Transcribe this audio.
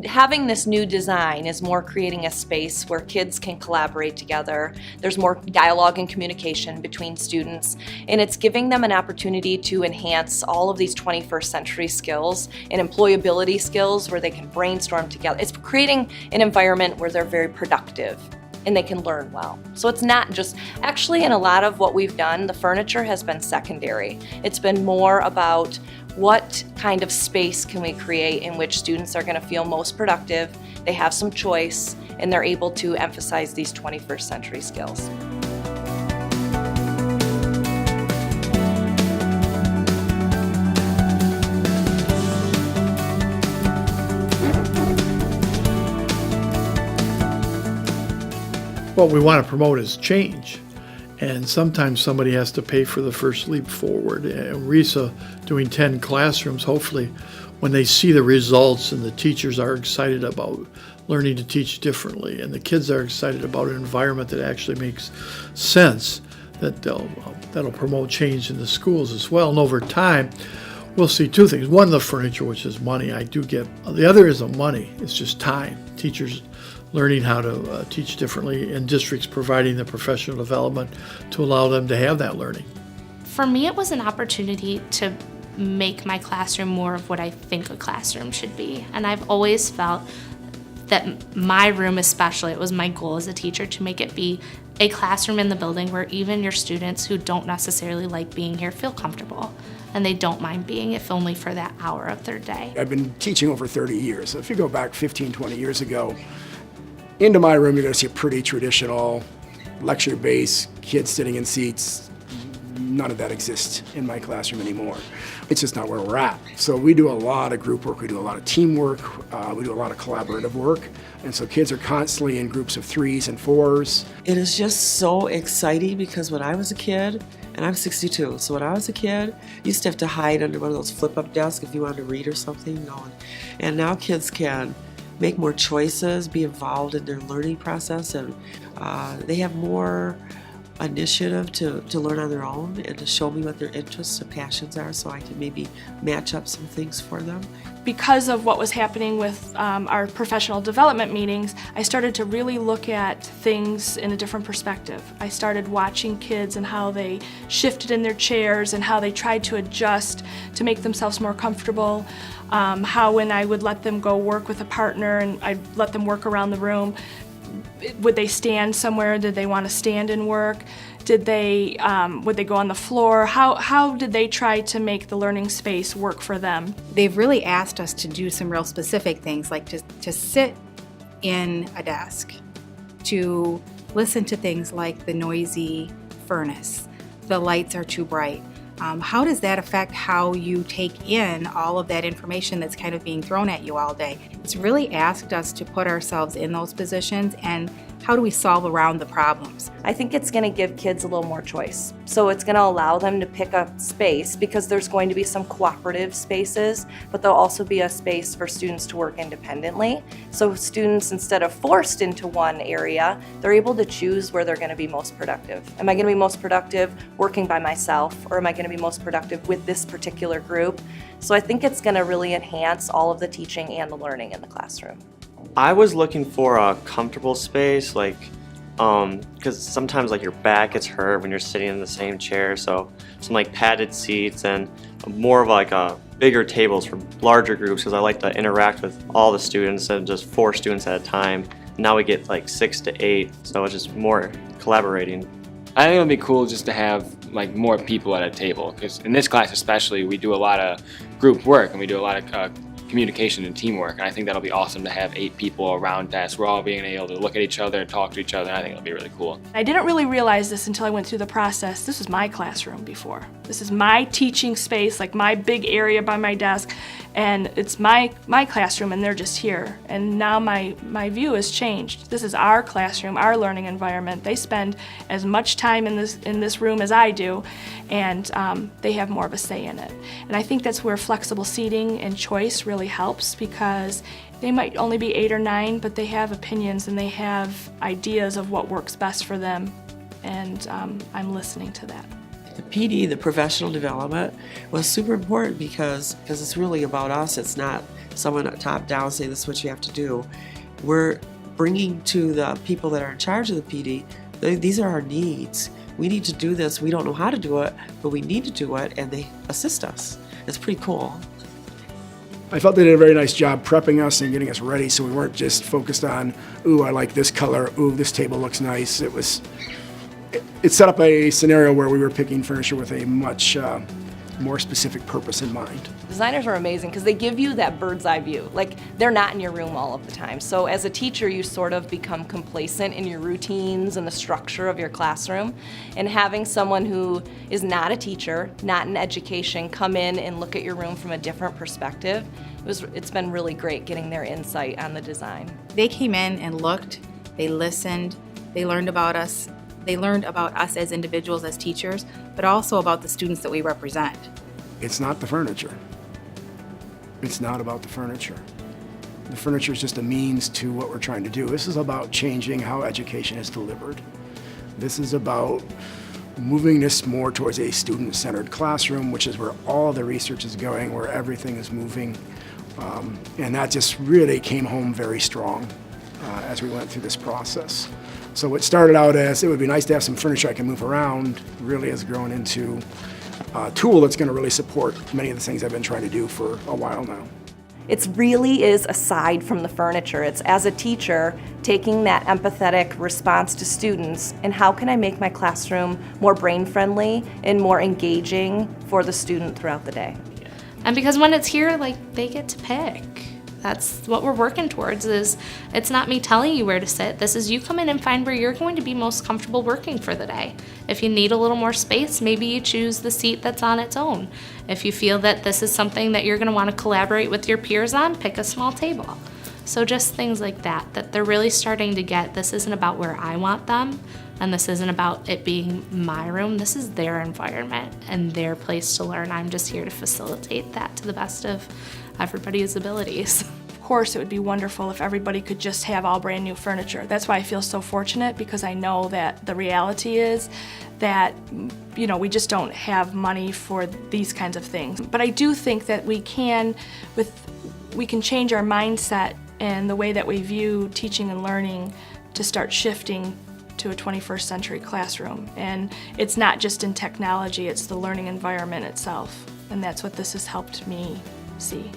having this new design is more creating a space where kids can collaborate together. There's more dialogue and communication between students, and it's giving them an opportunity to enhance all of these 21st century skills and employability skills where they can brainstorm together. It's creating an environment where they're very productive and they can learn well. So it's not just, actually in a lot of what we've done, the furniture has been secondary. It's been more about what kind of space can we create in which students are going to feel most productive, they have some choice, and they're able to emphasize these 21st century skills. What we want to promote is change, and sometimes somebody has to pay for the first leap forward. And RESA doing 10 classrooms, hopefully when they see the results and the teachers are excited about learning to teach differently and the kids are excited about an environment that actually makes sense, that'll promote change in the schools as well. And over time, we'll see two things. One, the furniture, which is money, I do get. The other isn't money, it's just time. Teachers learning how to teach differently, and districts providing the professional development to allow them to have that learning. For me, it was an opportunity to make my classroom more of what I think a classroom should be. And I've always felt that my room especially, it was my goal as a teacher to make it be a classroom in the building where even your students who don't necessarily like being here feel comfortable and they don't mind being, if only for that hour of their day. I've been teaching over 30 years. So if you go back 15, 20 years ago, into my room, you're going to see a pretty traditional lecture base, kids sitting in seats. None of that exists in my classroom anymore. It's just not where we're at. So we do a lot of group work, we do a lot of teamwork, we do a lot of collaborative work. And so kids are constantly in groups of 3s and 4s. It is just so exciting because when I was a kid, and I'm 62, so when I was a kid, you used to have to hide under one of those flip-up desks if you wanted to read or something. And now kids can make more choices, be involved in their learning process, and they have more initiative to learn on their own and to show me what their interests and passions are so I can maybe match up some things for them. Because of what was happening with our professional development meetings, I started to really look at things in a different perspective. I started watching kids and how they shifted in their chairs and how they tried to adjust to make themselves more comfortable. How when I would let them go work with a partner and I'd let them work around the room, would they stand somewhere? Did they want to stand and work? Would they go on the floor? How did they try to make the learning space work for them? They've really asked us to do some real specific things, like to sit in a desk, to listen to things like the noisy furnace, the lights are too bright. How does that affect how you take in all of that information that's kind of being thrown at you all day? It's really asked us to put ourselves in those positions and how do we solve around the problems? I think it's going to give kids a little more choice. So it's going to allow them to pick a space because there's going to be some cooperative spaces, but there'll also be a space for students to work independently. So students, instead of forced into one area, they're able to choose where they're going to be most productive. Am I going to be most productive working by myself, or am I going to be most productive with this particular group? So I think it's going to really enhance all of the teaching and the learning in the classroom. I was looking for a comfortable space, because sometimes your back gets hurt when you're sitting in the same chair, so some padded seats and more of a bigger tables for larger groups, because I like to interact with all the students instead of just 4 students at a time. Now we get 6 to 8, so it's just more collaborating. I think it would be cool just to have more people at a table, because in this class especially we do a lot of group work and we do a lot of communication and teamwork, and I think that'll be awesome to have 8 people around desks. We're all being able to look at each other and talk to each other, and I think it'll be really cool. I didn't really realize this until I went through the process. This was my classroom before. This is my teaching space, my big area by my desk, and it's my classroom and they're just here. And now my view has changed. This is our classroom, our learning environment. They spend as much time in this room as I do, and they have more of a say in it. And I think that's where flexible seating and choice really helps, because they might only be 8 or 9, but they have opinions and they have ideas of what works best for them, and I'm listening to that. The PD, the professional development, was super important because it's really about us. It's not someone top down saying this is what you have to do. We're bringing to the people that are in charge of the PD, these are our needs. We need to do this. We don't know how to do it, but we need to do it, and they assist us. It's pretty cool. I felt they did a very nice job prepping us and getting us ready, so we weren't just focused on, ooh, I like this color, ooh, this table looks nice. It set up a scenario where we were picking furniture with a much more specific purpose in mind. Designers are amazing because they give you that bird's eye view. Like, they're not in your room all of the time. So as a teacher, you sort of become complacent in your routines and the structure of your classroom. And having someone who is not a teacher, not in education, come in and look at your room from a different perspective, it's been really great getting their insight on the design. They came in and looked, they listened, they learned about us. They learned about us as individuals, as teachers, but also about the students that we represent. It's not the furniture. It's not about the furniture. The furniture is just a means to what we're trying to do. This is about changing how education is delivered. This is about moving this more towards a student-centered classroom, which is where all the research is going, where everything is moving. And that just really came home very strong as we went through this process. So what started out as, it would be nice to have some furniture I can move around, really has grown into a tool that's going to really support many of the things I've been trying to do for a while now. It really is aside from the furniture. It's, as a teacher, taking that empathetic response to students and how can I make my classroom more brain-friendly and more engaging for the student throughout the day. And because when it's here, like, they get to pick. That's what we're working towards. Is it's not me telling you where to sit. This is you come in and find where you're going to be most comfortable working for the day. If you need a little more space, maybe you choose the seat that's on its own. If you feel that this is something that you're going to want to collaborate with your peers on, pick a small table. So just things like that they're really starting to get. This isn't about where I want them, and this isn't about it being my room. This is their environment and their place to learn. I'm just here to facilitate that to the best of everybody's abilities. Of course, it would be wonderful if everybody could just have all brand new furniture. That's why I feel so fortunate, because I know that the reality is that, you know, we just don't have money for these kinds of things. But I do think that we can change our mindset and the way that we view teaching and learning to start shifting to a 21st century classroom. And it's not just in technology, it's the learning environment itself. And that's what this has helped me see.